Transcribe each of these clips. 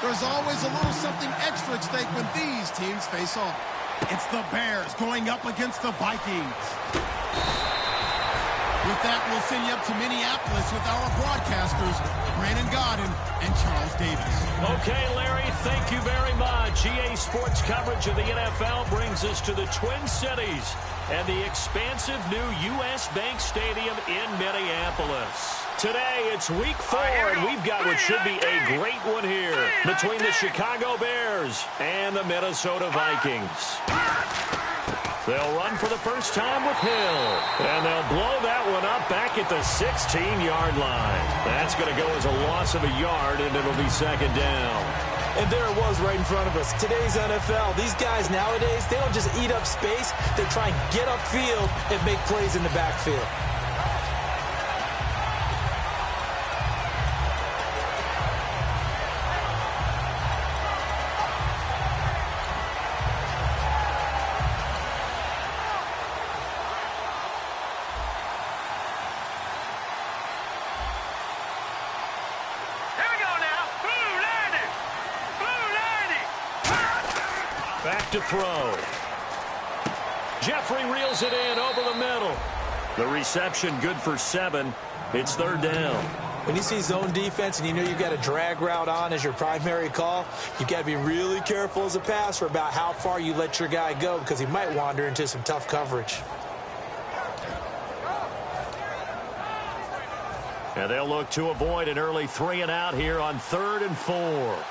There's always a little something extra at stake when these teams face off. It's the Bears going up against the Vikings. With that, we'll send you up to Minneapolis with our broadcasters, Brandon Godden and Charles Davis. Okay, Larry, thank you very much. EA Sports coverage of the NFL brings us to the Twin Cities and the expansive new U.S. Bank Stadium in Minneapolis. Today, it's week 4, and we've got what should be a great one here between the Chicago Bears and the Minnesota Vikings. They'll run for the first time with Hill, and they'll blow that one up back at the 16-yard line. That's going to go as a loss of a yard, and it'll be second down. And there it was right in front of us. Today's NFL, these guys nowadays, they don't just eat up space. They try and get upfield and make plays in the backfield. Back to throw. Jeffrey reels it in over the middle. The reception good for 7. It's third down. When you see zone defense and you know you've got a drag route on as your primary call, you've got to be really careful as a passer about how far you let your guy go because he might wander into some tough coverage. And they'll look to avoid an early 3 and out here on 3rd and 4.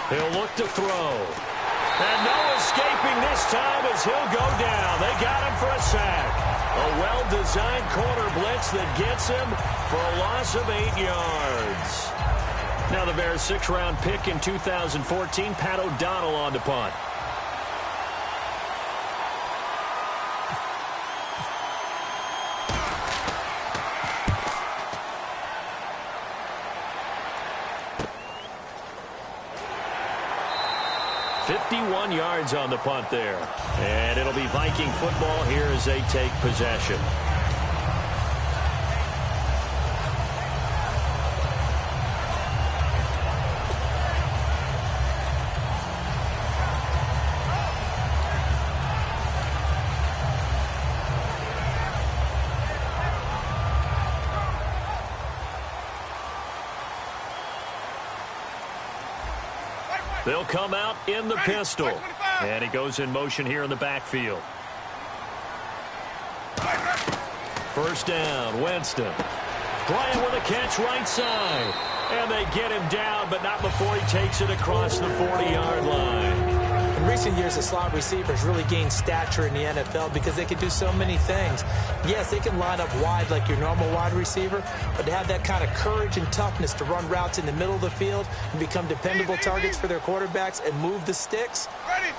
He'll look to throw. And no escaping this time as he'll go down. They got him for a sack. A well-designed corner blitz that gets him for a loss of 8 yards. Now the Bears' 6th-round pick in 2014, Pat O'Donnell on to punt. $51 yards on the punt there. And it'll be Viking football here as they take possession. They'll come out in the pistol. And he goes in motion here in the backfield. First down, Winston. Bryant with a catch right side. And they get him down, but not before he takes it across the 40-yard line. In recent years, the slot receivers really gained stature in the NFL because they can do so many things. Yes, they can line up wide like your normal wide receiver, but to have that kind of courage and toughness to run routes in the middle of the field and become dependable targets for their quarterbacks and move the sticks,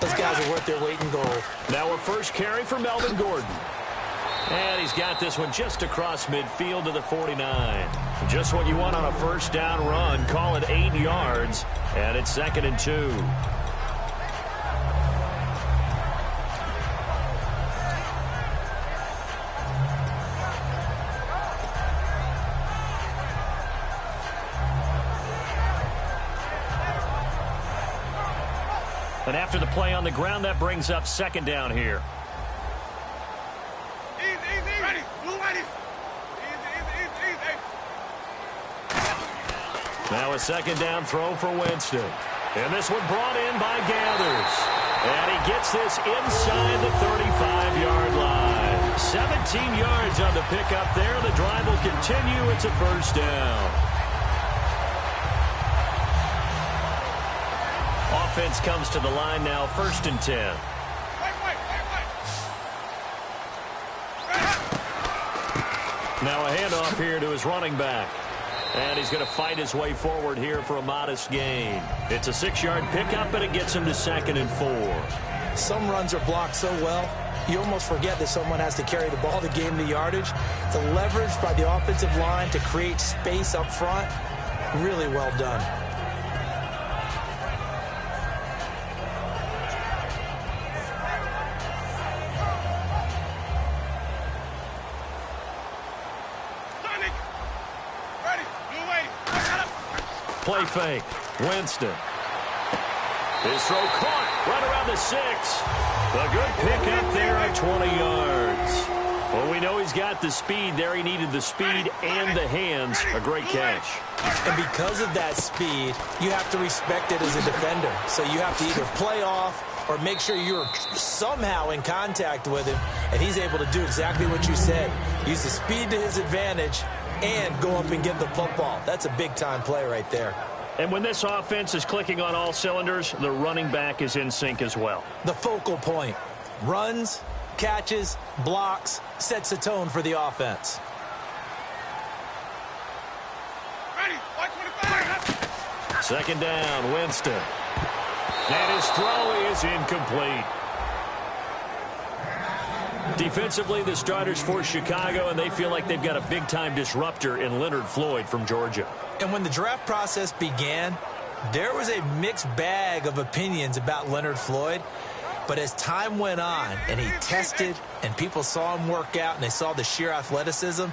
those guys are worth their weight in gold. Now a first carry for Melvin Gordon. And he's got this one just across midfield to the 49. Just what you want on a first down run. Call it 8 yards, and it's 2nd and 2. And after the play on the ground, that brings up 2nd down here. Now a 2nd down throw for Winston. And this one brought in by Gathers. And he gets this inside the 35-yard line. 17 yards on the pickup there. The drive will continue. It's a first down. Offense comes to the line now, 1st and 10. Now a handoff here to his running back. And he's going to fight his way forward here for a modest gain. It's a 6-yard pickup, and it gets him to 2nd and 4. Some runs are blocked so well, you almost forget that someone has to carry the ball to gain the yardage. The leverage by the offensive line to create space up front, really well done. Play fake. Winston. His throw caught right around the 6. A good pick up there at 20 yards. Well, we know he's got the speed there. He needed the speed and the hands. A great catch. And because of that speed, you have to respect it as a defender. So you have to either play off or make sure you're somehow in contact with him. And he's able to do exactly what you said. Use the speed to his advantage and go up and get the football. That's a big-time play right there. And when this offense is clicking on all cylinders, the running back is in sync as well. The focal point. Runs, catches, blocks, sets the tone for the offense. Second down, Winston. And his throw is incomplete. Defensively, the starters for Chicago, and they feel like they've got a big-time disruptor in Leonard Floyd from Georgia. And when the draft process began, there was a mixed bag of opinions about Leonard Floyd. But as time went on and he tested and people saw him work out and they saw the sheer athleticism,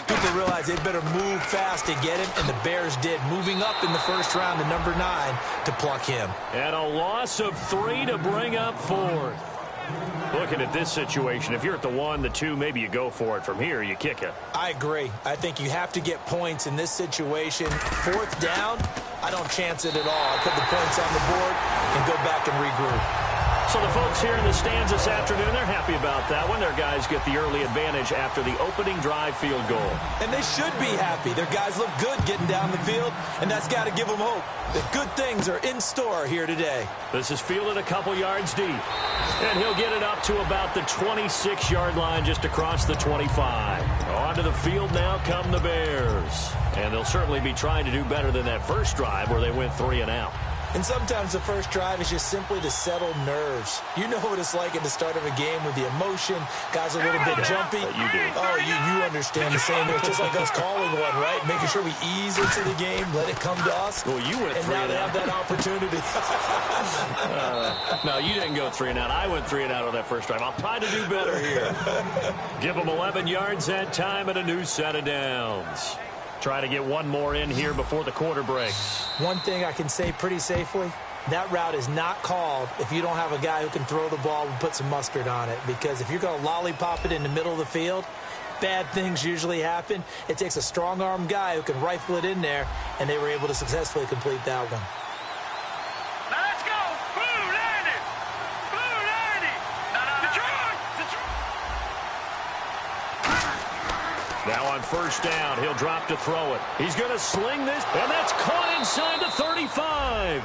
people realized they'd better move fast to get him, and the Bears did, moving up in the first round to number 9 to pluck him. And a loss of 3 to bring up 4th. Looking at this situation, if you're at the 1, the 2, maybe you go for it. From here, you kick it. I agree. I think you have to get points in this situation. 4th down, I don't chance it at all. I put the points on the board and go back and regroup. So the folks here in the stands this afternoon, they're happy about that one. Their guys get the early advantage after the opening drive field goal. And they should be happy. Their guys look good getting down the field, and that's got to give them hope that good things are in store here today. This is fielded a couple yards deep. And he'll get it up to about the 26-yard line just across the 25. Onto the field now come the Bears. And they'll certainly be trying to do better than that first drive where they went 3 and out. And sometimes the first drive is just simply to settle nerves. You know what it's like at the start of a game with the emotion. Guys are a little bit jumpy. You do. Oh, you understand the same. It's just like us calling one, right? Making sure we ease into the game, let it come to us. Well, you went 3 and out. And now they have that opportunity. No, you didn't go 3 and out. I went 3 and out on that first drive. I'll try to do better here. Give them 11 yards that time and a new set of downs. Try to get one more in here before the quarter breaks. One thing I can say pretty safely, that route is not called if you don't have a guy who can throw the ball and put some mustard on it. Because if you're going to lollipop it in the middle of the field, bad things usually happen. It takes a strong-arm guy who can rifle it in there, and they were able to successfully complete that one. Now let's go! Blue landed! Blue landed! Now on first down, he'll drop to throw it. He's going to sling this, and that's caught inside the 35.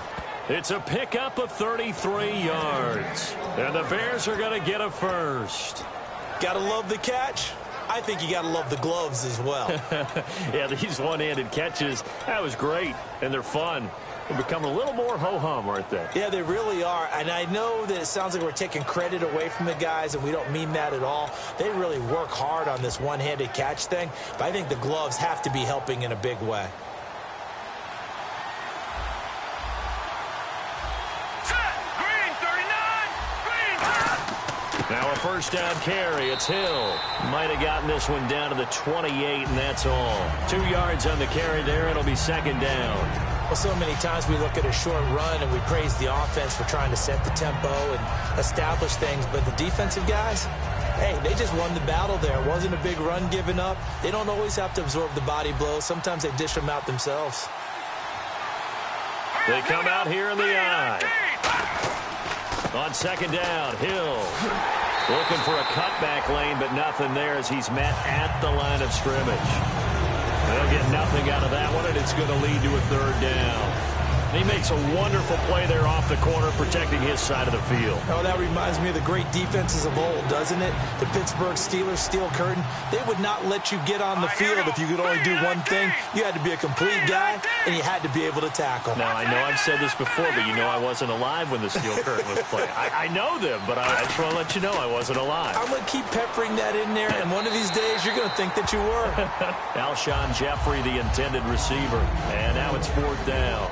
It's a pickup of 33 yards. And the Bears are going to get a first. Gotta love the catch. I think you gotta love the gloves as well. Yeah, these one-handed catches, that was great, and they're fun. They're becoming a little more ho-hum, aren't they? Yeah, they really are. And I know that it sounds like we're taking credit away from the guys, and we don't mean that at all. They really work hard on this one-handed catch thing, but I think the gloves have to be helping in a big way. Now a first down carry. It's Hill. Might have gotten this one down to the 28, and that's all. 2 yards on the carry there. It'll be second down. Well, so many times we look at a short run and we praise the offense for trying to set the tempo and establish things. But the defensive guys, hey, they just won the battle there. It wasn't a big run given up. They don't always have to absorb the body blows. Sometimes they dish them out themselves. They come out here in the eye. On second down, Hill looking for a cutback lane, but nothing there as he's met at the line of scrimmage. They'll get nothing out of that one, and it's going to lead to a third down. He makes a wonderful play there off the corner, protecting his side of the field. Oh, that reminds me of the great defenses of old, doesn't it? The Pittsburgh Steelers, steel curtain. They would not let you get on the field if you could only do one thing. You had to be a complete guy, and you had to be able to tackle. Now, I know I've said this before, but you know I wasn't alive when the steel curtain was playing. I know them, but I just want to let you know I wasn't alive. I'm going to keep peppering that in there, and one of these days you're going to think that you were. Alshon Jeffrey, the intended receiver. And now it's fourth down.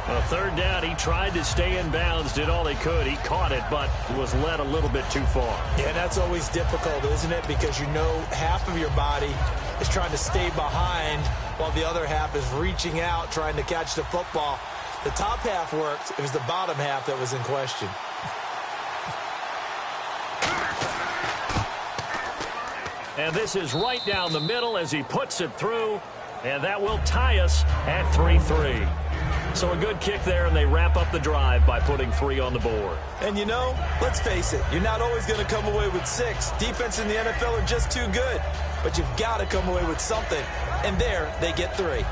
Well, third down, he tried to stay in bounds, did all he could. He caught it, but was led a little bit too far. Yeah, that's always difficult, isn't it? Because you know half of your body is trying to stay behind while the other half is reaching out, trying to catch the football. The top half worked. It was the bottom half that was in question. And this is right down the middle as he puts it through, and that will tie us at 3-3. So a good kick there, and they wrap up the drive by putting 3 on the board. And you know, let's face it, you're not always going to come away with 6. Defense in the NFL are just too good. But you've got to come away with something. And there, they get 3.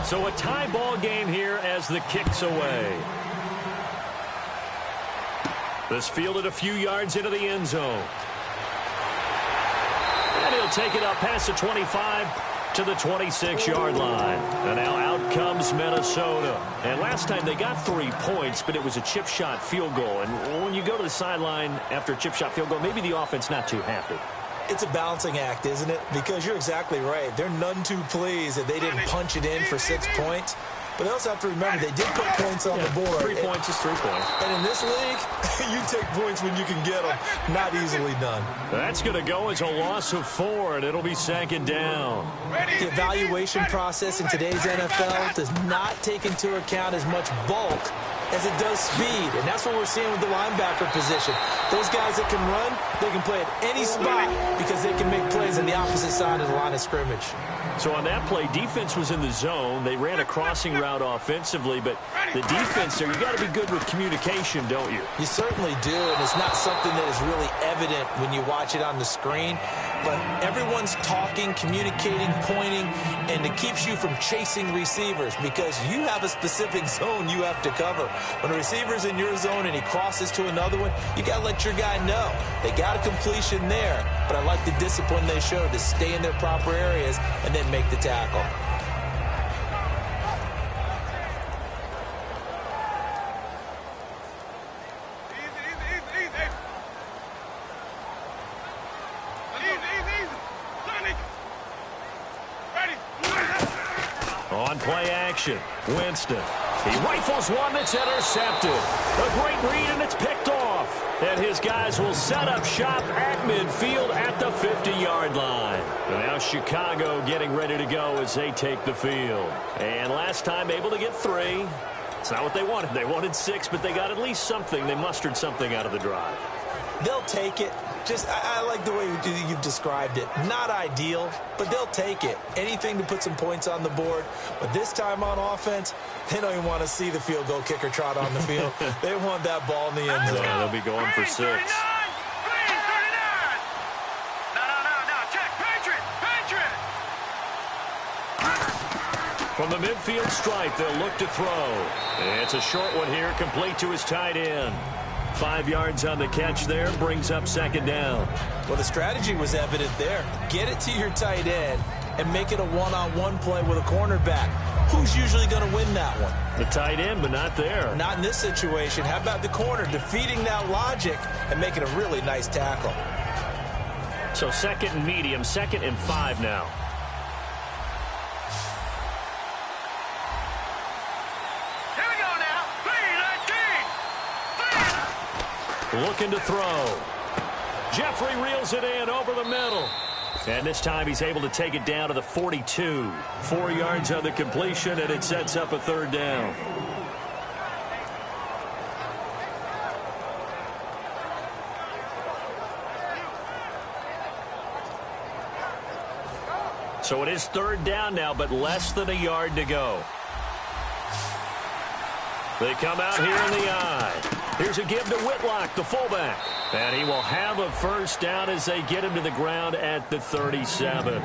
So a tie ball game here as the kick's away. This fielded a few yards into the end zone. And he'll take it up past the 25 to the 26-yard line. And now out comes Minnesota. And last time they got 3 points, but it was a chip shot field goal. And when you go to the sideline after a chip shot field goal, maybe the offense not too happy. It's a balancing act, isn't it? Because you're exactly right. They're none too pleased that they didn't punch it in for 6 points. But they also have to remember they did put points on the board. 3 points is 3 points. And in this league, you take points when you can get them. Not easily done. That's going to go as a loss of 4, and it'll be 2nd down. The evaluation process in today's NFL does not take into account as much bulk as it does speed. And that's what we're seeing with the linebacker position. Those guys that can run, they can play at any spot because they can make plays on the opposite side of the line of scrimmage. So on that play, defense was in the zone. They ran a crossing route offensively, but the defense there, you got to be good with communication, don't you? You certainly do, and it's not something that is really evident when you watch it on the screen. But everyone's talking, communicating, pointing, and it keeps you from chasing receivers because you have a specific zone you have to cover. When a receiver's in your zone and he crosses to another one, you got to let your guy know. They got a completion there, but I like the discipline they showed to stay in their proper areas and then make the tackle. On play action, Winston. He rifles one that's intercepted. A great read, and it's picked off. And his guys will set up shop at midfield at the 50-yard line. And now Chicago getting ready to go as they take the field. And last time able to get 3. It's not what they wanted. They wanted 6, but they got at least something. They mustered something out of the drive. They'll take it. Just, I like the way you've described it. Not ideal, but they'll take it. Anything to put some points on the board. But this time on offense, they don't even want to see the field goal kicker trot on the field. They want that ball in the end zone. Yeah, they'll be going for 6. No, check, Patriot. From the midfield stripe, they'll look to throw. It's a short one here, complete to his tight end. 5 yards on the catch there, brings up 2nd down. Well, the strategy was evident there. Get it to your tight end and make it a one-on-one play with a cornerback. Who's usually going to win that one? The tight end, but not there. Not in this situation. How about the corner defeating that logic and making a really nice tackle? So 2nd and medium, 2nd and 5 now. Looking to throw. Jeffrey reels it in over the middle. And this time he's able to take it down to the 42. 4 yards on the completion, and it sets up a 3rd down. So it is 3rd down now, but less than a yard to go. They come out here in the eye. Here's a give to Whitlock, the fullback. And he will have a 1st down as they get him to the ground at the 37.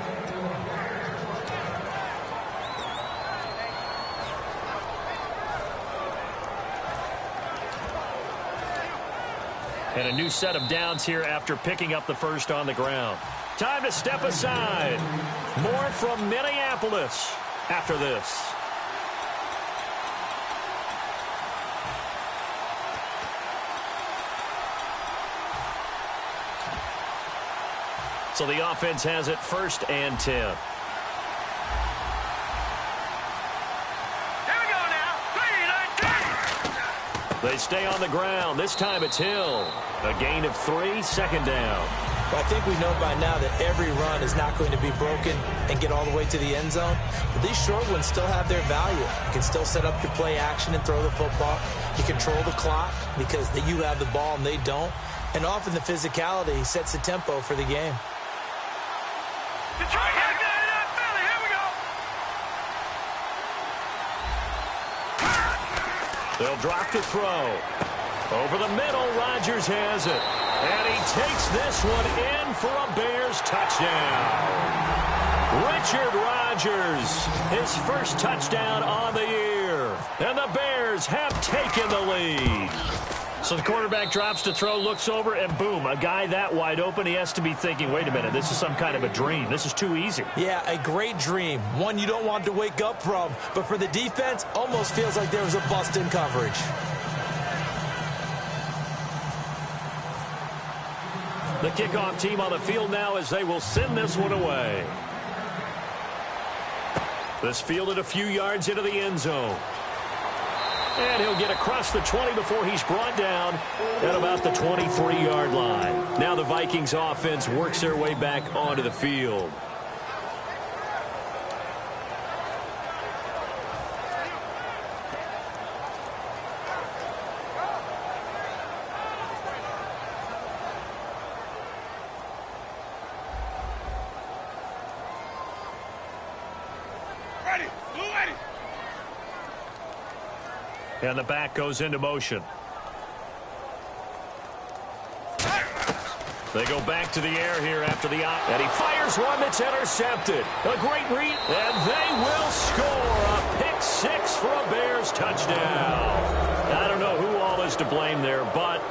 And a new set of downs here after picking up the 1st on the ground. Time to step aside. More from Minneapolis after this. So the offense has it 1st and 10. Here we go now. 3, 19. They stay on the ground. This time it's Hill. A gain of 3, 2nd down. Well, I think we know by now that every run is not going to be broken and get all the way to the end zone. But these short ones still have their value. You can still set up your play action and throw the football. You control the clock because you have the ball and they don't. And often the physicality sets the tempo for the game. Detroit, Philly, here we go. They'll drop the throw. Over the middle, Rodgers has it. And he takes this one in for a Bears touchdown. Richard Rodgers, his first touchdown on the year. And the Bears have taken the lead. So the quarterback drops to throw, looks over, and boom, a guy that wide open, he has to be thinking, wait a minute, this is some kind of a dream. This is too easy. Yeah, a great dream. One you don't want to wake up from. But for the defense, almost feels like there was a bust in coverage. The kickoff team on the field now as they will send this one away. This fielded a few yards into the end zone. And he'll get across the 20 before he's brought down at about the 23-yard line. Now the Vikings offense works their way back onto the field. And the back goes into motion. They go back to the air here after the out. And he fires one that's intercepted. A great read. And they will score a pick 6 for a Bears touchdown. I don't know who all is to blame there, but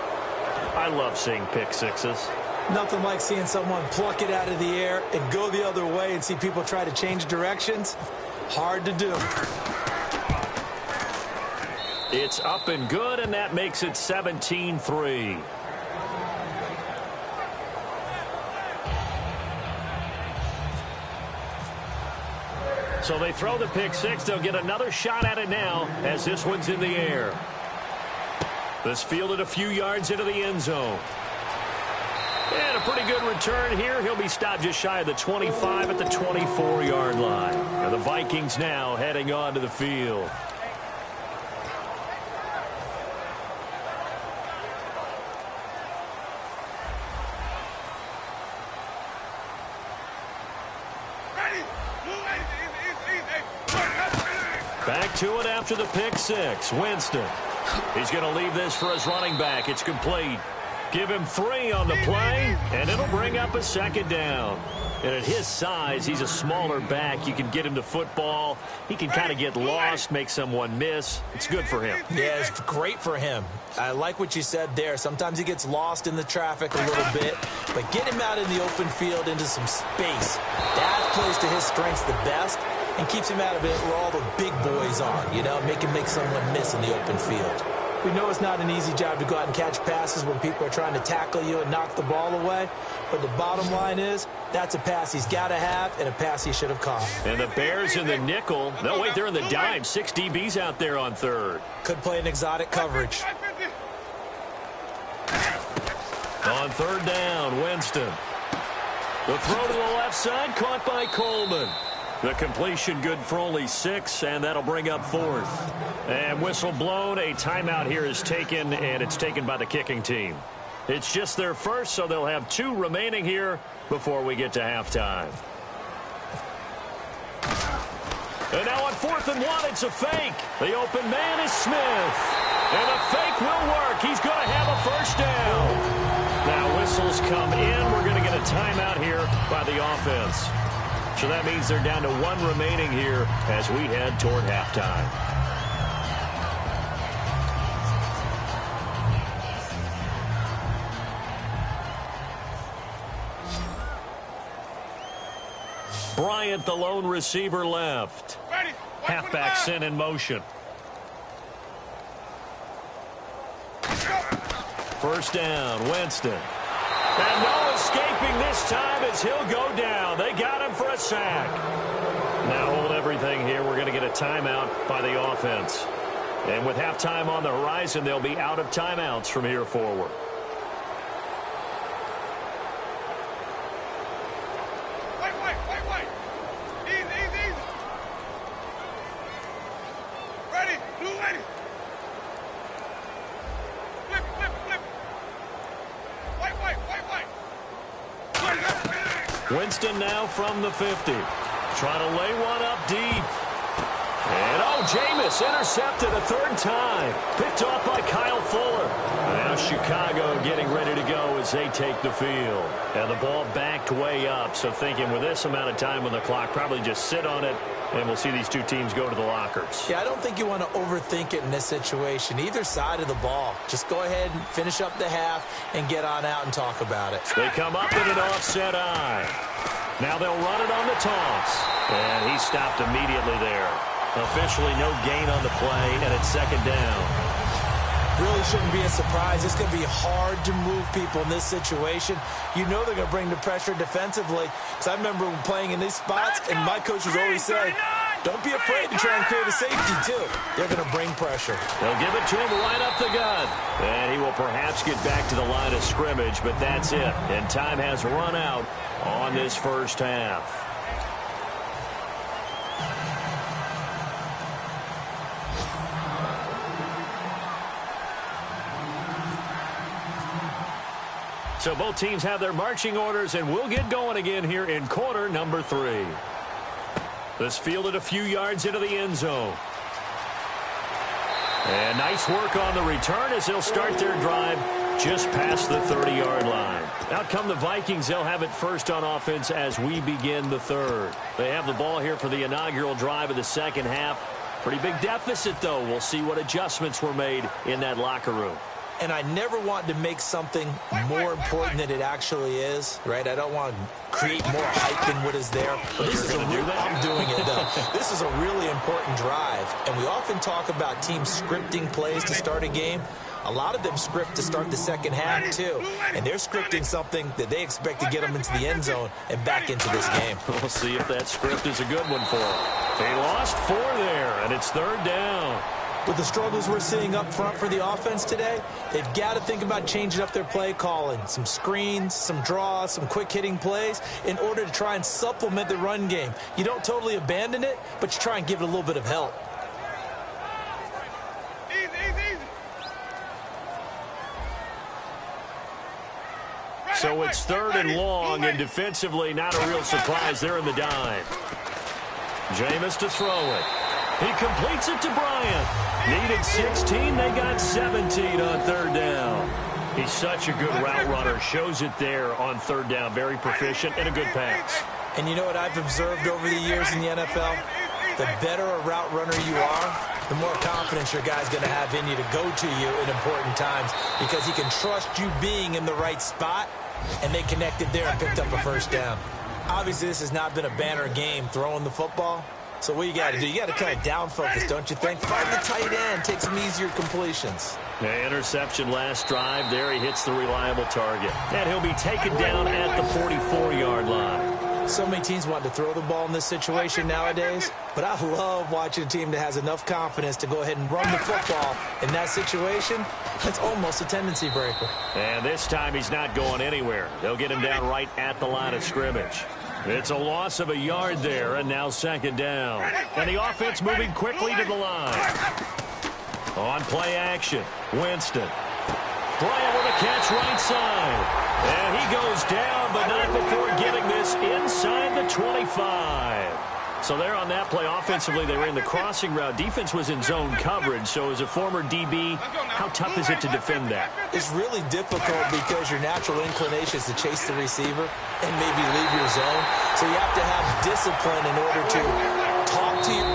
I love seeing pick 6s. Nothing like seeing someone pluck it out of the air and go the other way and see people try to change directions. Hard to do. It's up and good, and that makes it 17-3. So they throw the pick 6. They'll get another shot at it now as this one's in the air. This fielded a few yards into the end zone. And a pretty good return here. He'll be stopped just shy of the 25 at the 24-yard line. And the Vikings now heading onto the field. Back to it after the pick 6. Winston. He's going to leave this for his running back. It's complete. Give him 3 on the play, and it'll bring up a 2nd down. And at his size, he's a smaller back. You can get him to football. He can kind of get lost, make someone miss. It's good for him. Yeah, it's great for him. I like what you said there. Sometimes he gets lost in the traffic a little bit, but get him out in the open field into some space. That plays to his strengths the best and keeps him out of it where all the big boys are, you know, make someone miss in the open field. We know it's not an easy job to go out and catch passes when people are trying to tackle you and knock the ball away. But the bottom line is, that's a pass he's got to have and a pass he should have caught. And the Bears in the nickel. No, wait, they're in the dime. 6 DBs out there on 3rd. Could play an exotic coverage. On 3rd down, Winston. The throw to the left side, caught by Coleman. The completion good for only 6, and that'll bring up 4th. And whistle blown. A timeout here is taken, and it's taken by the kicking team. It's just their first, so they'll have 2 remaining here before we get to halftime. And now on 4th and 1, it's a fake. The open man is Smith. And the fake will work. He's going to have a 1st down. Now whistles come in. We're going to get a timeout here by the offense. So that means they're down to 1 remaining here as we head toward halftime. Bryant, the lone receiver, left. Halfback sent in motion. 1st down, Winston. And no escaping this time as he'll go down. They got him for a sack. Now hold everything here. We're going to get a timeout by the offense. And with halftime on the horizon, they'll be out of timeouts from here forward. Wait. Easy. Ready, blue ready. Flip. Wait. Winston now from the 50. Trying to lay one up deep. And, Jameis intercepted a third time. Picked off by Kyle Fuller. Now Chicago getting ready to go as they take the field. And the ball backed way up. So thinking with this amount of time on the clock, probably just sit on it, and we'll see these two teams go to the lockers. Yeah, I don't think you want to overthink it in this situation. Either side of the ball. Just go ahead and finish up the half and get on out and talk about it. They come up in an offset eye. Now they'll run it on the toss. And he stopped immediately there. Officially no gain on the play, and it's second down. Really shouldn't be a surprise. It's going to be hard to move people in this situation. You know they're going to bring the pressure defensively. Because I remember playing in these spots, and my coaches always say, don't be afraid to try and create a safety, too. They're going to bring pressure. They'll give it to him right up the gut. And he will perhaps get back to the line of scrimmage, but that's it. And time has run out on this first half. So both teams have their marching orders, and we'll get going again here in quarter number 3. This fielded a few yards into the end zone. And nice work on the return as they'll start their drive just past the 30-yard line. Out come the Vikings. They'll have it first on offense as we begin the third. They have the ball here for the inaugural drive of the second half. Pretty big deficit, though. We'll see what adjustments were made in that locker room. And I never want to make something more important than it actually is, right? I don't want to create more hype than what is there. But this is I'm doing it, though. This is a really important drive. And we often talk about teams scripting plays to start a game. A lot of them script to start the second half, too. And they're scripting something that they expect to get them into the end zone and back into this game. We'll see if that script is a good one for them. They lost 4 there, and it's third down. With the struggles we're seeing up front for the offense today, they've got to think about changing up their play calling. Some screens, some draws, some quick-hitting plays in order to try and supplement the run game. You don't totally abandon it, but you try and give it a little bit of help. Easy. So it's third and long, and defensively not a real surprise. They're in the dime. Jameis to throw it. He completes it to Bryant. Needed 16. They got 17 on third down. He's such a good route runner. Shows it there on third down. Very proficient and a good pass. And you know what I've observed over the years in the NFL? The better a route runner you are, the more confidence your guy's going to have in you to go to you in important times because he can trust you being in the right spot, and they connected there and picked up a first down. Obviously, this has not been a banner game throwing the football. So what you got to do, you got to kind of down focus, don't you think? Find the tight end, take some easier completions. The interception last drive. There he hits the reliable target. And he'll be taken down at the 44-yard line. So many teams want to throw the ball in this situation nowadays, but I love watching a team that has enough confidence to go ahead and run the football. In that situation, that's almost a tendency breaker. And this time he's not going anywhere. They'll get him down right at the line of scrimmage. It's a loss of a yard there, and now second down. And the offense moving quickly to the line. On play action, Winston. Bryant with a catch right side. And he goes down, but not before getting this inside the 25. So there on that play, offensively, they ran the crossing route. Defense was in zone coverage, so as a former DB, how tough is it to defend that? It's really difficult because your natural inclination is to chase the receiver and maybe leave your zone. So you have to have discipline in order to talk to you.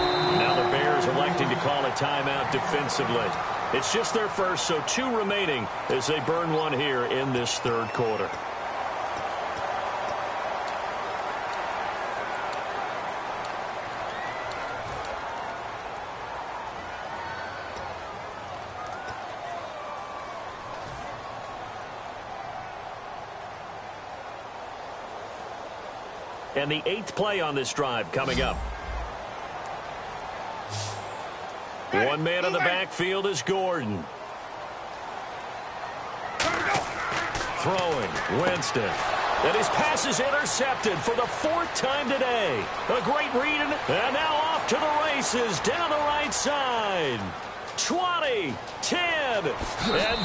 Now the Bears electing to call a timeout defensively. It's just their first, so 2 remaining as they burn one here in this third quarter. And the 8th play on this drive coming up. One man in the backfield is Gordon. Throwing, Winston. And his pass is intercepted for the 4th time today. A great read, and now off to the races down the right side. 20, 10, and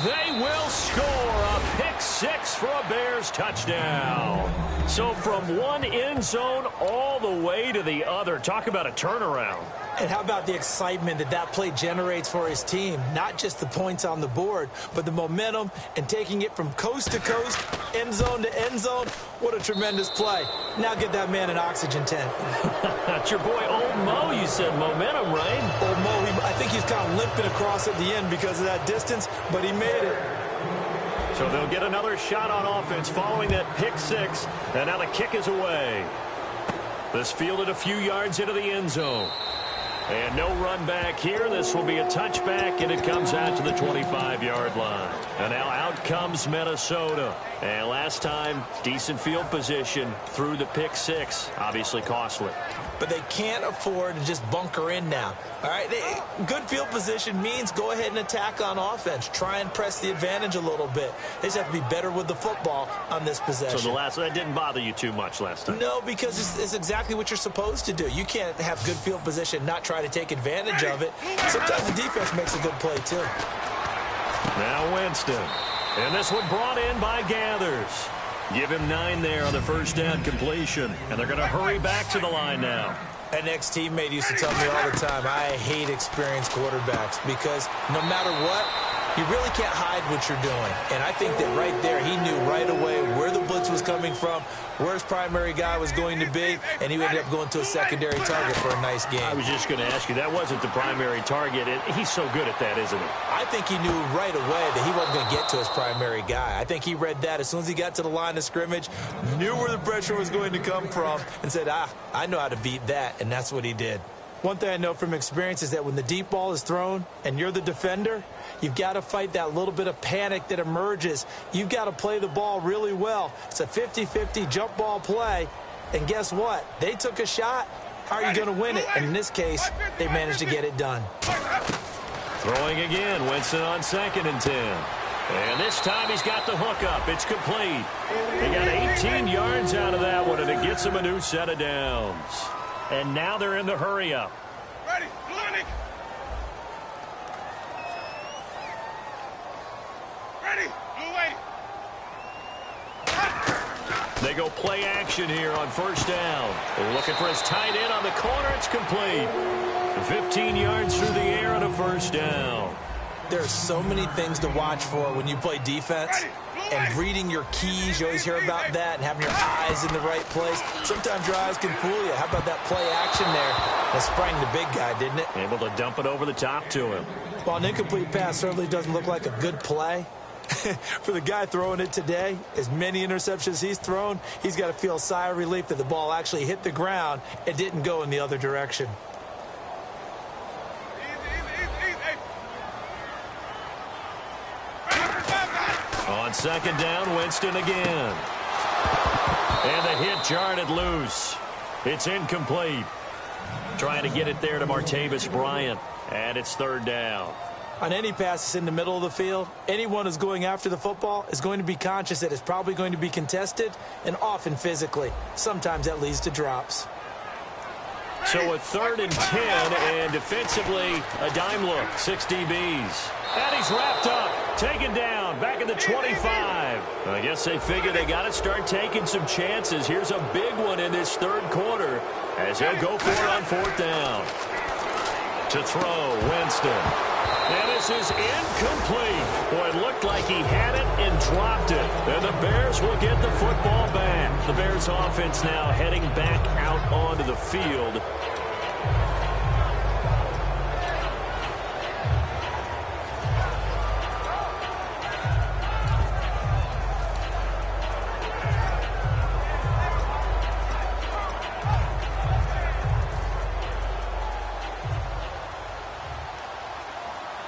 they will score a pick 6 for a Bears touchdown. So from one end zone all the way to the other. Talk about a turnaround. And how about the excitement that play generates for his team? Not just the points on the board, but the momentum and taking it from coast to coast, end zone to end zone. What a tremendous play. Now get that man an oxygen tent. That's your boy Old Mo. You said momentum, right? Old Mo, I think he's kind of limping across at the end because of that distance, but he made it. So they'll get another shot on offense following that pick 6, and now the kick is away. This fielded a few yards into the end zone. And no run back here. This will be a touchback, and it comes out to the 25-yard line. And now out comes Minnesota. And last time, decent field position through the pick 6. Obviously costly. But they can't afford to just bunker in now. All right, good field position means go ahead and attack on offense. Try and press the advantage a little bit. They just have to be better with the football on this possession. So that didn't bother you too much last time? No, because it's exactly what you're supposed to do. You can't have good field position, not try to take advantage of it. Sometimes the defense makes a good play, too. Now Winston. And this one brought in by Gathers. Give him 9 there on the first down completion. And they're going to hurry back to the line now. An ex-teammate used to tell me all the time, I hate experienced quarterbacks because no matter what, you really can't hide what you're doing. And I think that right there, he knew right away where the blitz was coming from, where his primary guy was going to be, and he ended up going to a secondary target for a nice game. I was just going to ask you, that wasn't the primary target. He's so good at that, isn't he? I think he knew right away that he wasn't going to get to his primary guy. I think he read that as soon as he got to the line of scrimmage, knew where the pressure was going to come from, and said, I know how to beat that, and that's what he did. One thing I know from experience is that when the deep ball is thrown and you're the defender, you've got to fight that little bit of panic that emerges. You've got to play the ball really well. It's a 50-50 jump ball play. And guess what? They took a shot. How are you going to win it? And in this case, they managed to get it done. Throwing again. Winston on 2nd and 10. And this time he's got the hook up. It's complete. He got 18 yards out of that one, and it gets him a new set of downs. And now they're in the hurry up. Ready, Blunick. Ready, Blue Wade. They go play action here on first down. Looking for his tight end on the corner. It's complete. 15 yards through the air and a first down. There are so many things to watch for when you play defense. And reading your keys, you always hear about that, and having your eyes in the right place. Sometimes your eyes can fool you. How about that play action there? That sprang the big guy, didn't it? Able to dump it over the top to him. Well, an incomplete pass certainly doesn't look like a good play. For the guy throwing it today, as many interceptions he's thrown, he's got to feel a sigh of relief that the ball actually hit the ground and didn't go in the other direction. On 2nd down, Winston again. And the hit jarred it loose. It's incomplete. Trying to get it there to Martavis Bryant. And it's 3rd down. On any pass that's in the middle of the field, anyone who's going after the football is going to be conscious that it's probably going to be contested, and often physically. Sometimes that leads to drops. So a 3rd and 10, and defensively, a dime look. 6 DBs. And he's wrapped up, taken down, back at the 25. I guess they figure they got to start taking some chances. Here's a big one in this 3rd quarter as he'll go for it on 4th down. To throw, Winston. And this is incomplete. Boy, it looked like he had it and dropped it. And the Bears will get the football back. The Bears offense now heading back out onto the field.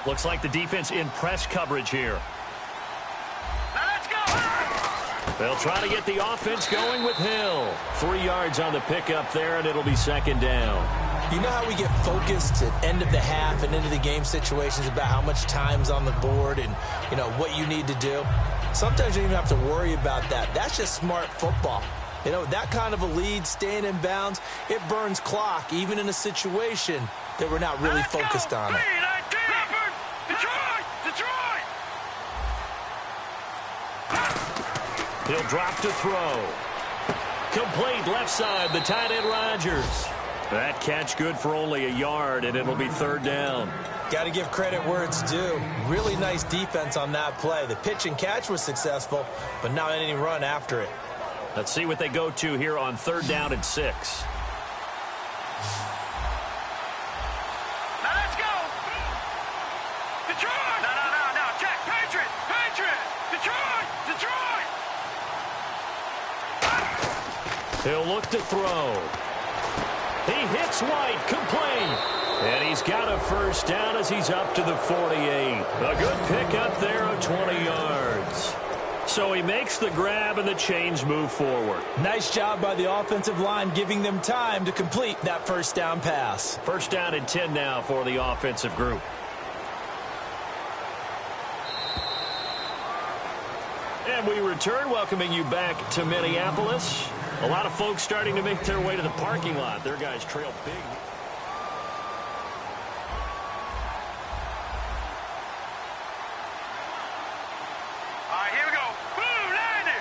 Looks like the defense in press coverage here. Now let's go! They'll try to get the offense going with Hill. 3 yards on the pickup there, and it'll be second down. You know how we get focused at end of the half and into the game situations about how much time's on the board and, you know, what you need to do? Sometimes you don't even have to worry about that. That's just smart football. You know, that kind of a lead, staying in bounds, it burns clock, even in a situation that we're not really focused on it. He'll drop to throw. Complete left side, the tight end Rodgers. That catch good for only a yard, and it'll be third down. Got to give credit where it's due. Really nice defense on that play. The pitch and catch was successful, but not any run after it. Let's see what they go to here on 3rd down and 6. Now let's go. Detroit. No. Check. Patriot. Detroit. He'll look to throw. He hits White, complete. And he's got a first down as he's up to the 48. A good pickup there of 20 yards. So he makes the grab and the chains move forward. Nice job by the offensive line giving them time to complete that first down pass. First down and 10 now for the offensive group. And we return, welcoming you back to Minneapolis. A lot of folks starting to make their way to the parking lot. Their guys trail big. All right, here we go. Blue 90.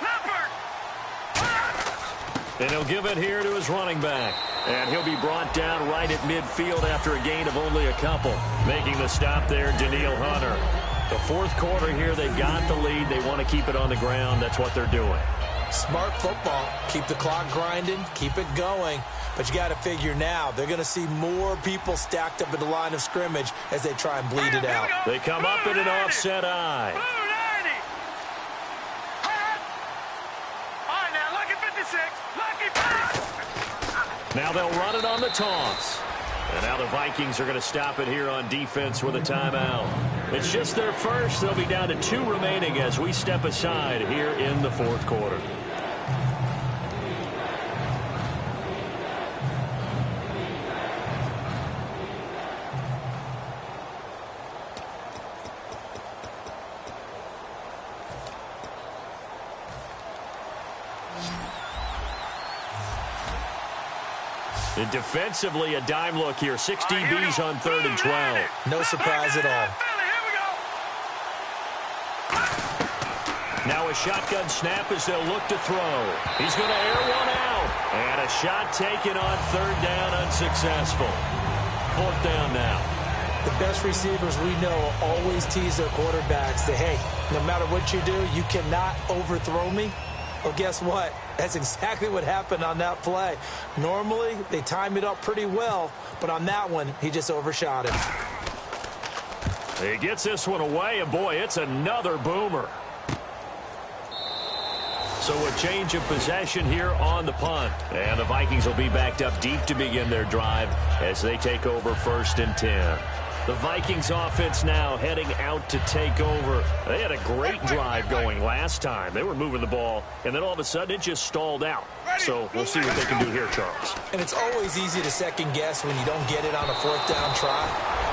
Leopard. And he'll give it here to his running back. And he'll be brought down right at midfield after a gain of only a couple. Making the stop there, Danielle Hunter. The 4th quarter here, they've got the lead. They want to keep it on the ground. That's what they're doing. Smart football. Keep the clock grinding. Keep it going. But you got to figure now, they're going to see more people stacked up at the line of scrimmage as they try and bleed it out. They come up in an offset eye. Blue 90. All right, now, lucky 56. Lucky. Now they'll run it on the toss. And now the Vikings are going to stop it here on defense with a timeout. It's just their first. They'll be down to 2 remaining as we step aside here in the 4th quarter. And defensively, a dime look here. 6 DBs on 3rd and 12. No surprise at all. Now a shotgun snap as they'll look to throw. He's going to air one out. And a shot taken on 3rd down, unsuccessful. 4th down now. The best receivers we know always tease their quarterbacks that, hey, no matter what you do, you cannot overthrow me. Well, guess what? That's exactly what happened on that play. Normally, they time it up pretty well, but on that one, he just overshot him. He gets this one away, and boy, it's another boomer. So a change of possession here on the punt. And the Vikings will be backed up deep to begin their drive as they take over 1st and 10. The Vikings offense now heading out to take over. They had a great drive going last time. They were moving the ball, and then all of a sudden it just stalled out. So we'll see what they can do here, Charles. And it's always easy to second guess when you don't get it on a 4th down try.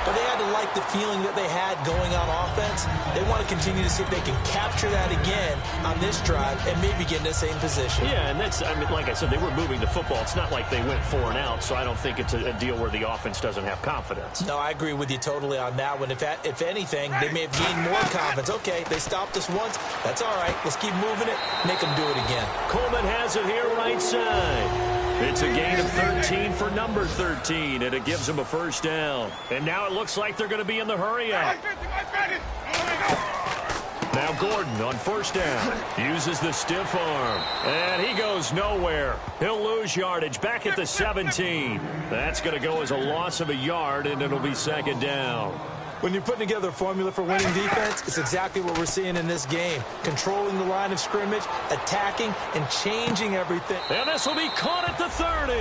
But they had to like the feeling that they had going on offense. They want to continue to see if they can capture that again on this drive and maybe get in the same position. Yeah, and that's, I mean, like I said, they were moving the football. It's not like they went 4 and out, so I don't think it's a deal where the offense doesn't have confidence. No, I agree with you totally on that one. If anything, they may have gained more confidence. Okay, they stopped us once. That's all right. Let's keep moving it. Make them do it again. Coleman has it here right side. It's a gain of 13 for number 13, and it gives them a first down. And now it looks like they're going to be in the hurry-up. Now Gordon on first down uses the stiff arm, and he goes nowhere. He'll lose yardage back at the 17. That's going to go as a loss of a yard, and it'll be second down. When you're putting together a formula for winning defense, it's exactly what we're seeing in this game. Controlling the line of scrimmage, attacking, and changing everything. And this will be caught at the 30.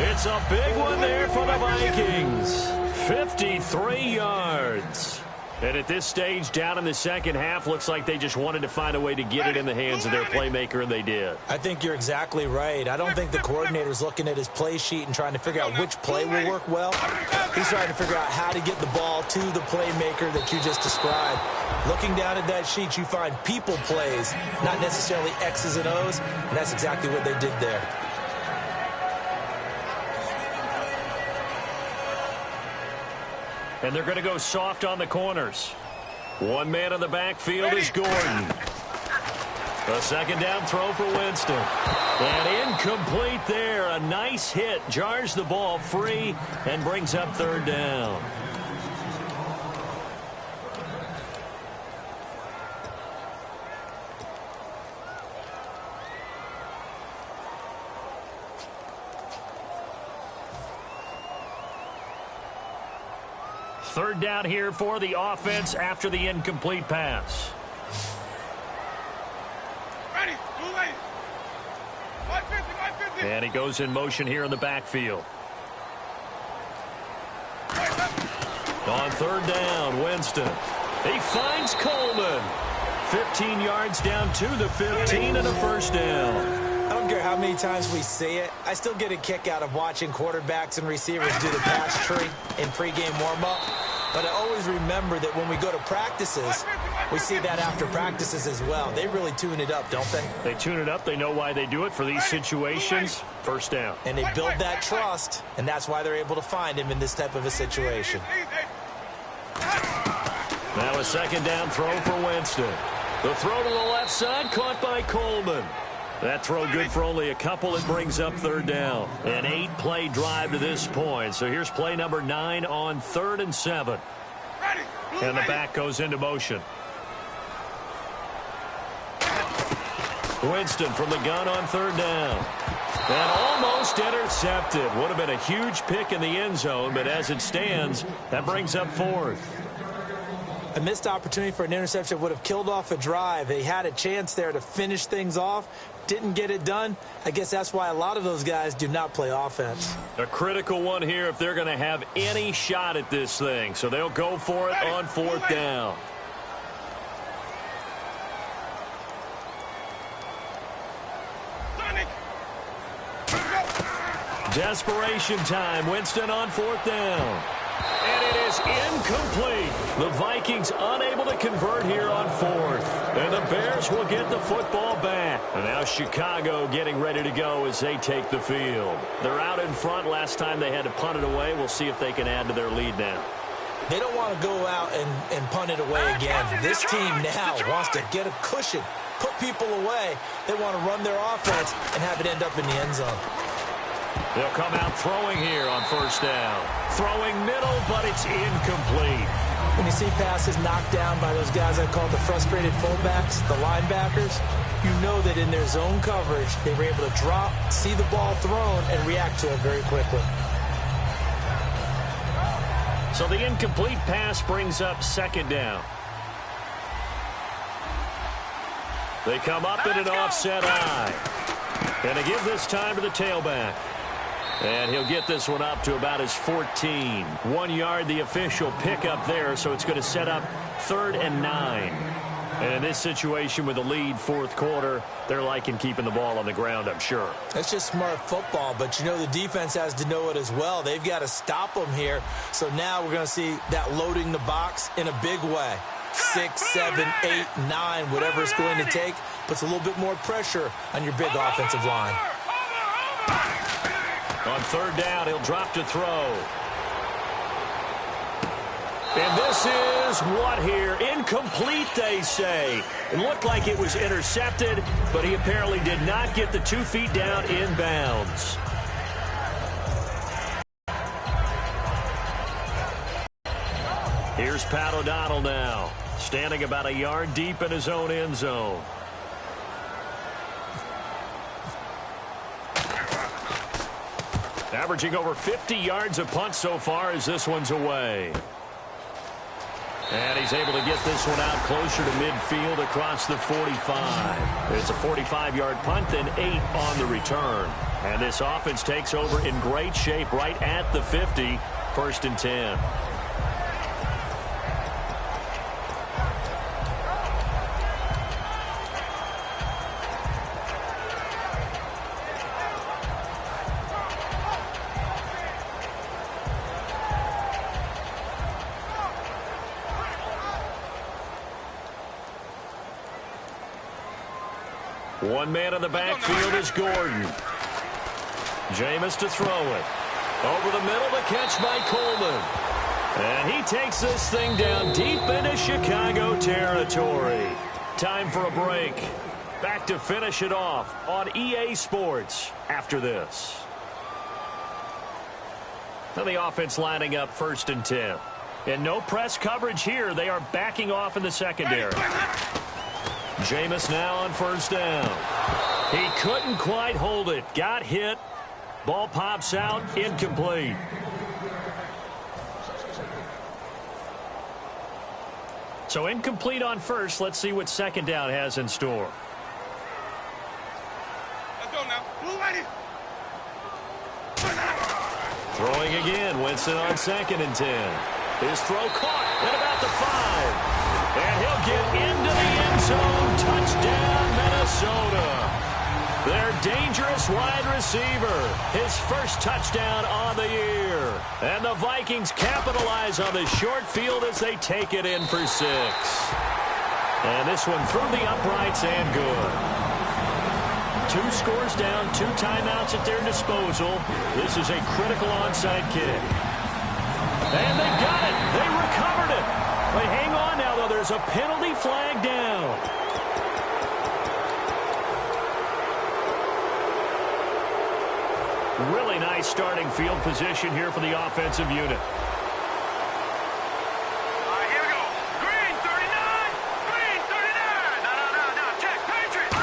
It's a big one there for the Vikings. 53 yards. And at this stage, down in the second half, looks like they just wanted to find a way to get it in the hands of their playmaker, and they did. I think you're exactly right. I don't think the coordinator's looking at his play sheet and trying to figure out which play will work well. He's trying to figure out how to get the ball to the playmaker that you just described. Looking down at that sheet, you find people plays, not necessarily X's and O's, and that's exactly what they did there. And they're going to go soft on the corners. One man in the backfield is Gordon. A second down throw for Winston. And incomplete there. A nice hit. Jars the ball free and brings up third down. Third down here for the offense after the incomplete pass. Ready, too late. 150. And he goes in motion here in the backfield. On third down, Winston. He finds Coleman. 15 yards down to the 15 and a first down. I don't care how many times we see it. I still get a kick out of watching quarterbacks and receivers do the pass tree in pregame warm-up. But I always remember that when we go to practices, we see that after practices as well. They really tune it up, don't they? They tune it up. They know why they do it for these situations. First down. And they build that trust, and that's why they're able to find him in this type of a situation. Now a second down throw for Winston. The throw to the left side, caught by Coleman. That throw good for only a couple. It brings up third down. An 8-play drive to this point. So here's play number 9 on 3rd and 7. And the back goes into motion. Winston from the gun on third down. And almost intercepted. Would have been a huge pick in the end zone, but as it stands, that brings up 4th. A missed opportunity for an interception would have killed off a drive. They had a chance there to finish things off. Didn't get it done. I guess that's why a lot of those guys do not play offense. A critical one here if they're going to have any shot at this thing. So they'll go for it on 4th down. Desperation time. Winston on 4th down. And it is incomplete. The Vikings unable to convert here on 4th. And the Bears will get the football back. And now Chicago getting ready to go as they take the field. They're out in front. Last time they had to punt it away. We'll see if they can add to their lead now. They don't want to go out and punt it away again. This team now wants to get a cushion, put people away. They want to run their offense and have it end up in the end zone. They'll come out throwing here on 1st down. Throwing middle, but it's incomplete. When you see passes knocked down by those guys I call the frustrated fullbacks, the linebackers, you know that in their zone coverage, they were able to drop, see the ball thrown, and react to it very quickly. So the incomplete pass brings up 2nd down. They come up in an offset eye. And they give this time to the tailback. And he'll get this one up to about his 14. 1 yard, the official pickup there, so it's going to set up 3rd and 9. And in this situation with the lead 4th quarter, they're liking keeping the ball on the ground, I'm sure. That's just smart football, but you know the defense has to know it as well. They've got to stop them here. So now we're going to see that loading the box in a big way. 6, 7, 8, 9, whatever it's going to take, puts a little bit more pressure on your big offensive line. On 3rd down, he'll drop to throw. And this is what here? Incomplete, they say. It looked like it was intercepted, but he apparently did not get the 2 feet down in bounds. Here's Pat O'Donnell now, standing about a yard deep in his own end zone. Averaging over 50 yards a punt so far as this one's away. And he's able to get this one out closer to midfield across the 45. It's a 45-yard punt, then 8 on the return. And this offense takes over in great shape right at the 50, 1st and 10. One man in the backfield is Gordon. Jameis to throw it. Over the middle, the catch by Coleman. And he takes this thing down deep into Chicago territory. Time for a break. Back to finish it off on EA Sports after this. Now the offense lining up 1st and 10. And no press coverage here. They are backing off in the secondary. Jameis now on 1st down. He couldn't quite hold it. Got hit. Ball pops out. Incomplete. So incomplete on 1st. Let's see what 2nd down has in store. Let's go now. Blue lady. Throwing again. Winston on 2nd and 10. His throw caught at about the 5. And he'll get into the end zone. Touchdown, Minnesota. Their dangerous wide receiver. His first touchdown on the year. And the Vikings capitalize on the short field as they take it in for 6. And this one through the uprights and good. 2 scores down, 2 timeouts at their disposal. This is a critical onside kick. And they got it. They recovered it. But hang on now, though. There's a penalty flag down. Really nice starting field position here for the offensive unit. All right, here we go. Green 39. Green 39. No. Check. Patriots.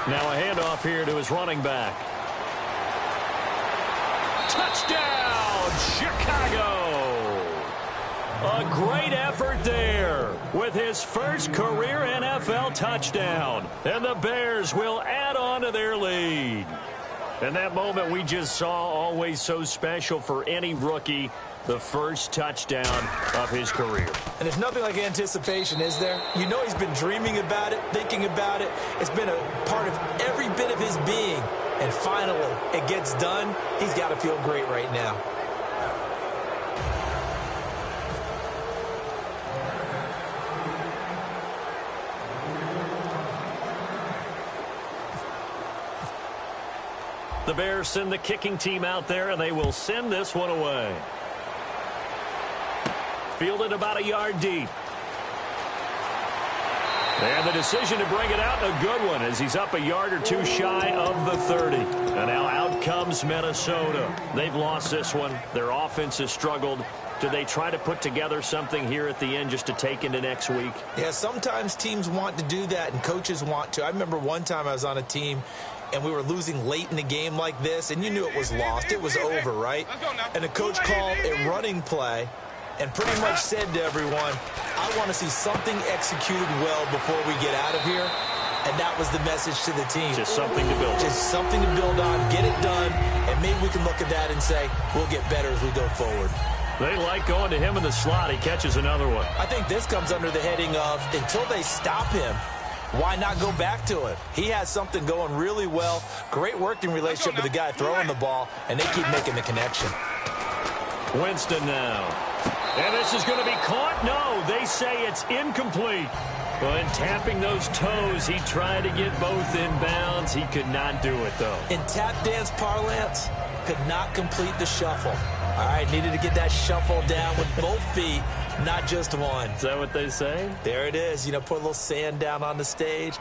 Now a handoff here to his running back. Touchdown, Chicago! A great effort there with his first career NFL touchdown. And the Bears will add on to their lead. And that moment we just saw, always so special for any rookie, the first touchdown of his career. And there's nothing like anticipation, is there? You know he's been dreaming about it, thinking about it. It's been a part of every bit of his being. And finally, it gets done. He's got to feel great right now. The Bears send the kicking team out there, and they will send this one away. Fielded about a yard deep. And the decision to bring it out, a good one, as he's up a yard or 2 shy of the 30. And now out comes Minnesota. They've lost this one. Their offense has struggled. Do they try to put together something here at the end just to take into next week? Yeah, sometimes teams want to do that, and coaches want to. I remember one time I was on a team, and we were losing late in the game like this, and you knew it was lost. It was over, right? And the coach called a running play and pretty much said to everyone, I want to see something executed well before we get out of here. And that was the message to the team. Just something to build on. Just something to build on, get it done, and maybe we can look at that and say, we'll get better as we go forward. They like going to him in the slot. He catches another one. I think this comes under the heading of, until they stop him, why not go back to it? He has something going really well. Great working relationship with the guy throwing the ball, and they keep making the connection. Winston now. And this is going to be caught? No, they say it's incomplete. Well, in tapping those toes, he tried to get both in bounds. He could not do it, though. In tap dance parlance, could not complete the shuffle. All right, needed to get that shuffle down with both feet, not just one. Is that what they say? There it is. You know, put a little sand down on the stage.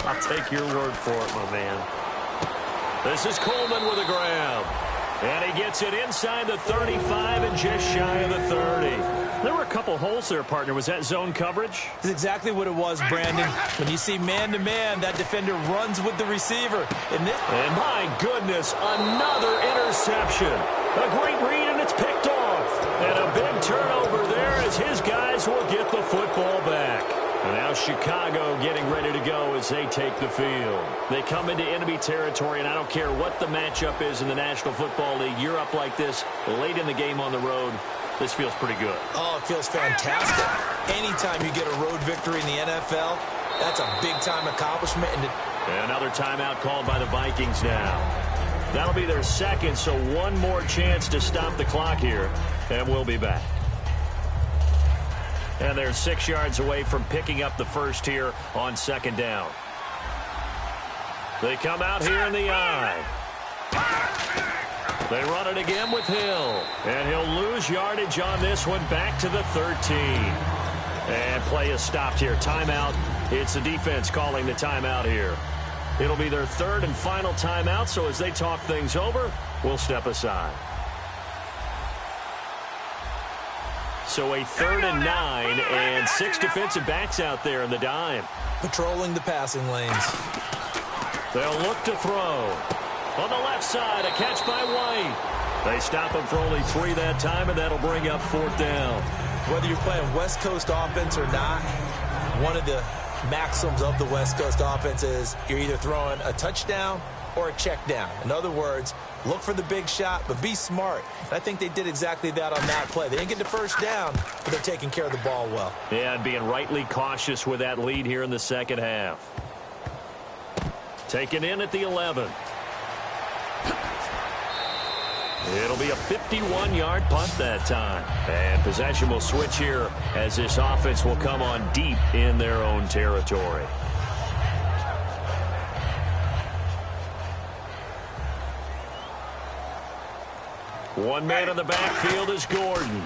I'll take your word for it, my man. This is Coleman with a grab. And he gets it inside the 35 and just shy of the 30. There were a couple holes there, partner. Was that zone coverage? That's exactly what it was, Brandon. When you see man-to-man, that defender runs with the receiver. And my goodness, another interception. A great read, and it's picked off. And a big turnover there as his guys will get the football back. And now Chicago getting ready to go as they take the field. They come into enemy territory, and I don't care what the matchup is in the National Football League. You're up like this late in the game on the road. This feels pretty good. Oh, it feels fantastic. Anytime you get a road victory in the NFL, that's a big-time accomplishment. And another timeout called by the Vikings now. That'll be their second, so one more chance to stop the clock here, and we'll be back. And they're 6 yards away from picking up the first here on second down. They come out here in the I. They run it again with Hill. And he'll lose yardage on this one back to the 13. And play is stopped here. Timeout. It's the defense calling the timeout here. It'll be their third and final timeout, so as they talk things over, we'll step aside. So a 3rd and 9 and 6 defensive backs out there in the dime. Patrolling the passing lanes. They'll look to throw. On the left side, a catch by White. They stop him for only 3 that time, and that'll bring up 4th down. Whether you're playing West Coast offense or not, one of the maxims of the West Coast offense is you're either throwing a touchdown or a check down. In other words, look for the big shot, but be smart. And I think they did exactly that on that play. They didn't get the first down, but they're taking care of the ball well. Yeah, and being rightly cautious with that lead here in the second half. Taken in at the 11. It'll be a 51-yard punt that time. And possession will switch here as this offense will come on deep in their own territory. One man in the backfield is Gordon.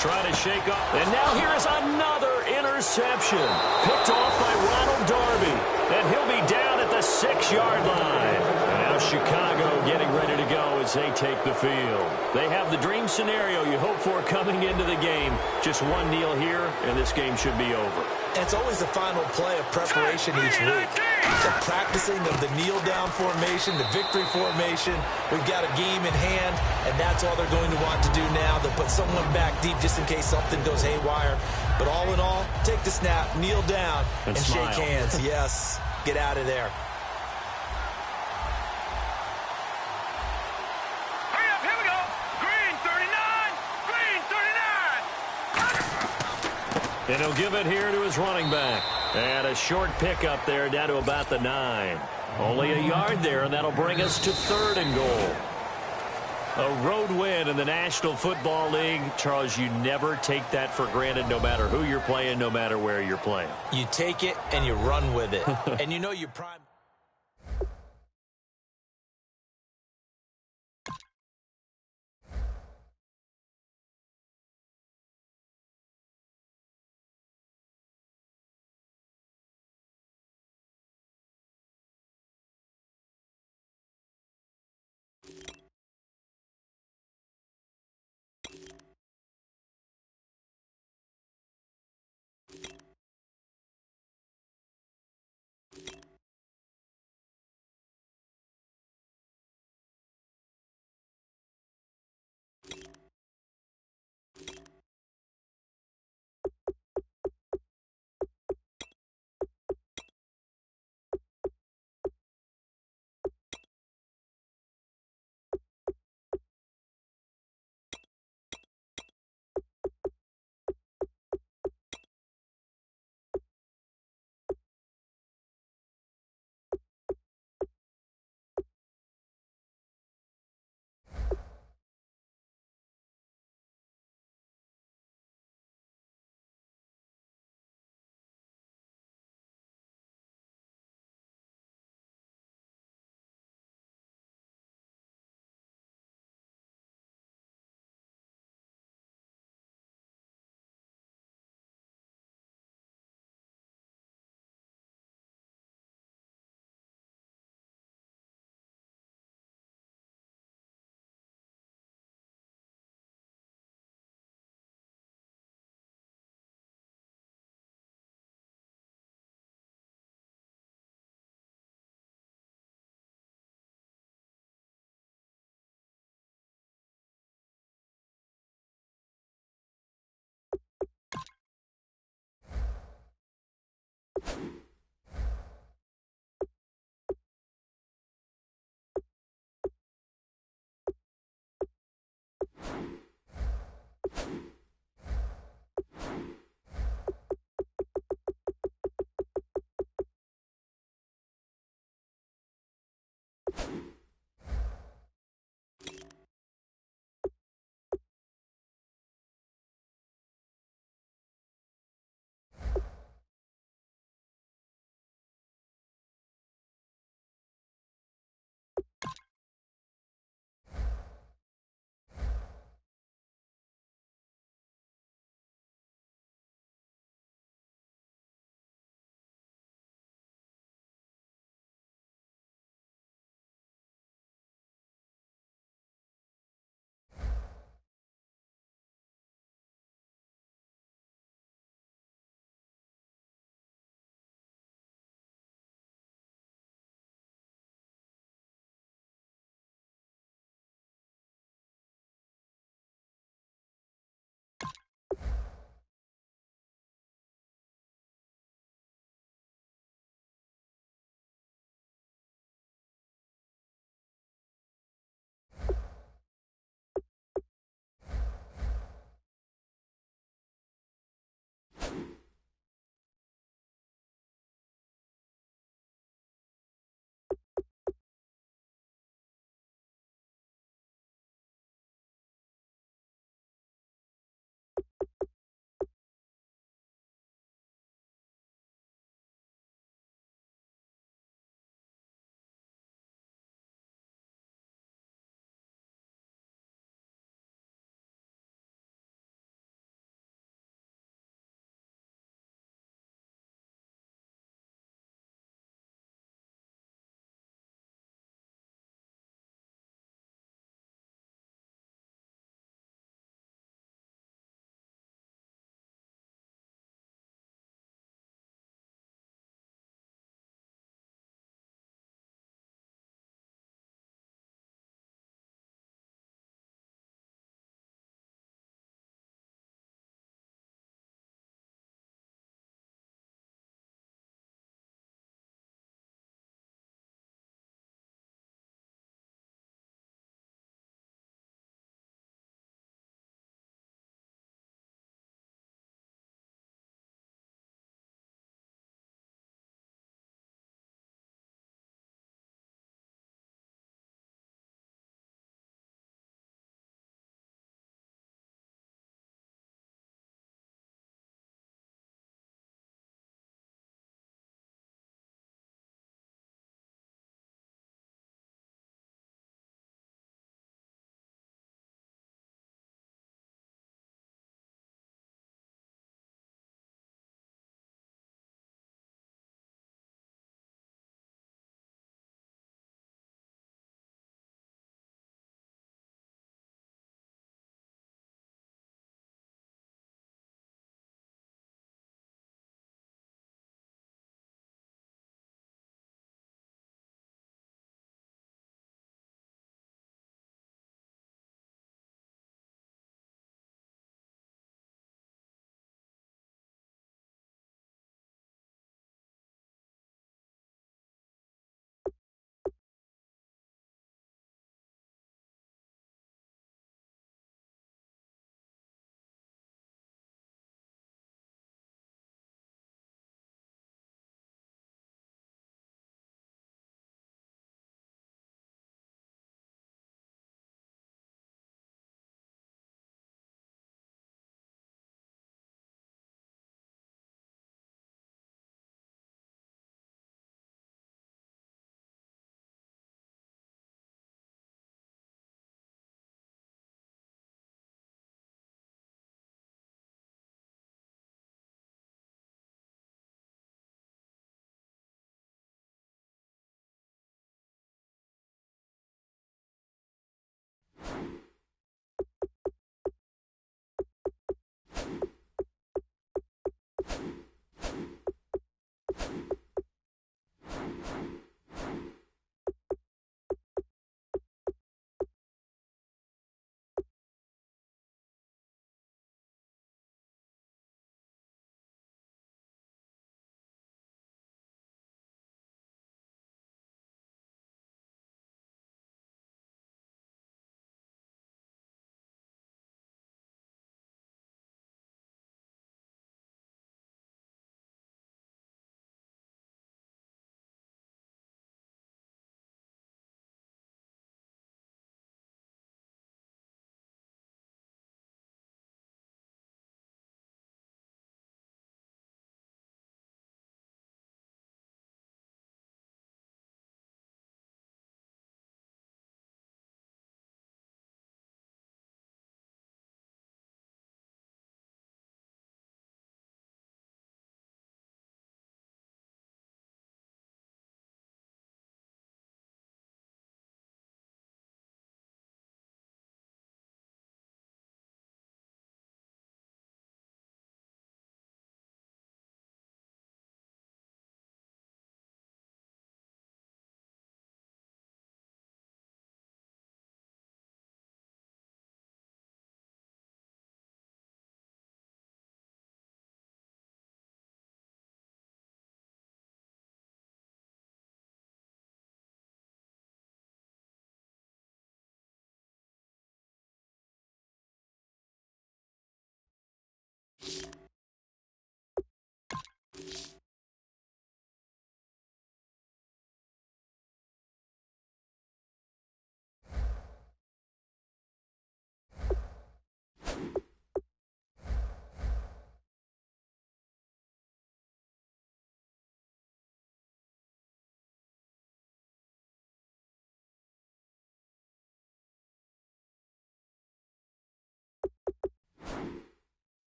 Trying to shake off. And now here is another interception. Picked off by Ronald Darby. And he'll be down at the 6-yard line. And now Chicago getting ready to go as they take the field. They have the dream scenario you hope for coming into the game. Just one kneel here, and this game should be over. And it's always the final play of preparation each week. The practicing of the kneel-down formation, the victory formation. We've got a game in hand, and that's all they're going to want to do now. They'll put someone back deep just in case something goes haywire. But all in all, take the snap, kneel down, and shake hands. Yes, get out of there. Hurry up, here we go. Green 39, green 39. And he'll give it here to his running back. And a short pickup there down to about the 9. Only a yard there, and that'll bring us to 3rd and goal. A road win in the National Football League. Charles, you never take that for granted no matter who you're playing, no matter where you're playing. You take it and you run with it. And you know your prime.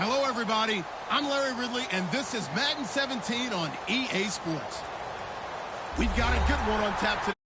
Hello, everybody. I'm Larry Ridley, and this is Madden 17 on EA Sports. We've got a good one on tap today.